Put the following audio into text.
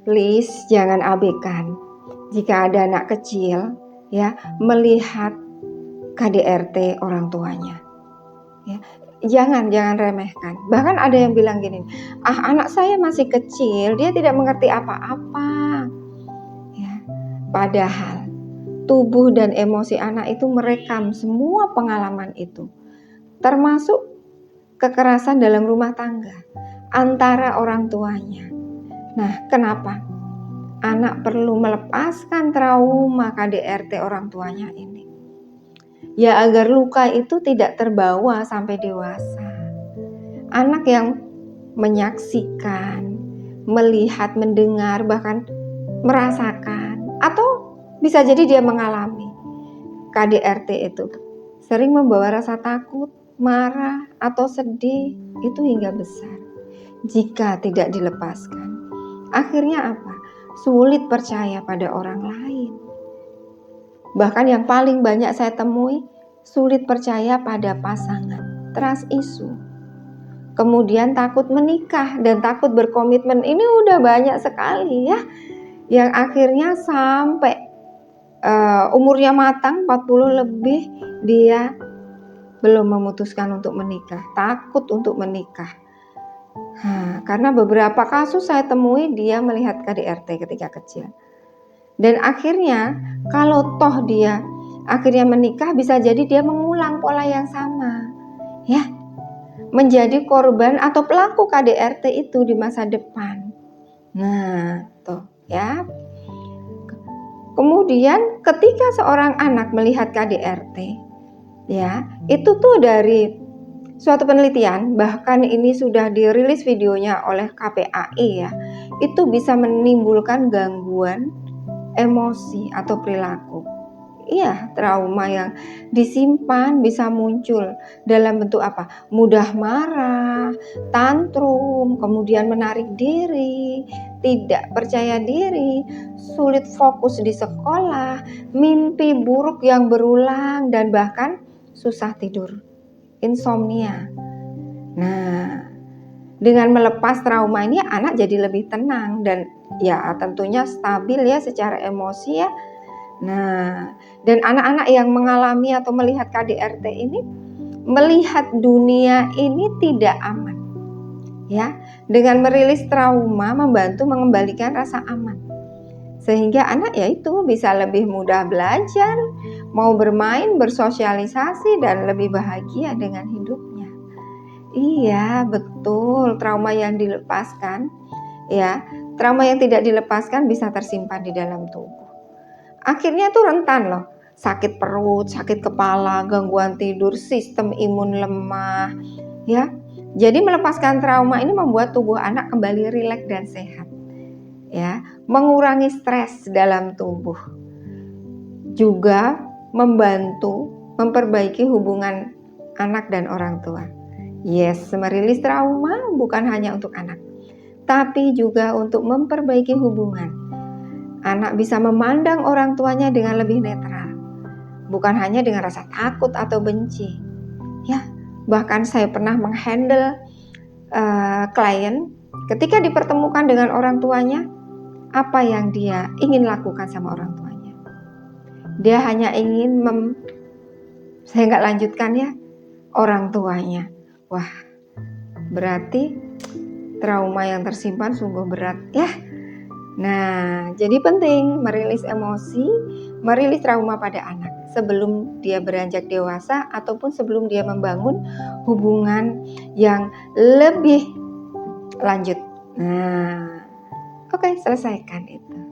please jangan abaikan jika ada anak kecil ya melihat KDRT orang tuanya. Ya, jangan remehkan. Bahkan ada yang bilang gini, anak saya masih kecil, dia tidak mengerti apa-apa. Ya, padahal tubuh dan emosi anak itu merekam semua pengalaman itu, termasuk kekerasan dalam rumah tangga antara orang tuanya. Nah, kenapa anak perlu melepaskan trauma KDRT orang tuanya ini? Ya agar luka itu tidak terbawa sampai dewasa. Anak yang menyaksikan, melihat, mendengar, bahkan merasakan, atau bisa jadi dia mengalami KDRT itu sering membawa rasa takut, marah, atau sedih itu hingga besar. Jika tidak dilepaskan, akhirnya apa? Sulit percaya pada orang lain. Bahkan yang paling banyak saya temui, sulit percaya pada pasangan, trust issue. Kemudian takut menikah dan takut berkomitmen. Ini udah banyak sekali ya, yang akhirnya sampai umurnya matang 40 lebih dia belum memutuskan untuk menikah, takut untuk menikah. Karena beberapa kasus saya temui dia melihat KDRT ketika kecil. Dan akhirnya kalau toh dia akhirnya menikah, bisa jadi dia mengulang pola yang sama. Ya, menjadi korban atau pelaku KDRT itu di masa depan. Nah, tuh ya. Kemudian ketika seorang anak melihat KDRT, ya, itu tuh dari suatu penelitian, bahkan ini sudah dirilis videonya oleh KPAI ya, itu bisa menimbulkan gangguan emosi atau perilaku. Iya, trauma yang disimpan bisa muncul dalam bentuk apa? Mudah marah, tantrum, kemudian menarik diri, tidak percaya diri, sulit fokus di sekolah, mimpi buruk yang berulang, dan bahkan susah tidur, insomnia. Nah, dengan melepas trauma ini anak jadi lebih tenang dan ya tentunya stabil ya secara emosi ya. Nah, dan anak-anak yang mengalami atau melihat KDRT ini melihat dunia ini tidak aman. Ya, dengan merilis trauma membantu mengembalikan rasa aman. Sehingga anak ya itu bisa lebih mudah belajar, mau bermain, bersosialisasi dan lebih bahagia dengan hidupnya. Iya, betul. Trauma yang dilepaskan, ya, trauma yang tidak dilepaskan bisa tersimpan di dalam tubuh. Akhirnya tuh rentan loh, sakit perut, sakit kepala, gangguan tidur, sistem imun lemah, ya. Jadi melepaskan trauma ini membuat tubuh anak kembali rileks dan sehat, ya, mengurangi stres dalam tubuh, juga membantu memperbaiki hubungan anak dan orang tua. Yes, merilis trauma bukan hanya untuk anak, tapi juga untuk memperbaiki hubungan. Anak bisa memandang orang tuanya dengan lebih netral, bukan hanya dengan rasa takut atau benci. Ya, bahkan saya pernah menghandle klien ketika dipertemukan dengan orang tuanya, apa yang dia ingin lakukan sama orang tuanya. Dia hanya ingin saya nggak lanjutkan ya, orang tuanya. Wah, berarti trauma yang tersimpan sungguh berat ya. Nah, jadi penting merilis emosi, merilis trauma pada anak sebelum dia beranjak dewasa ataupun sebelum dia membangun hubungan yang lebih lanjut. Nah, oke, selesaikan itu.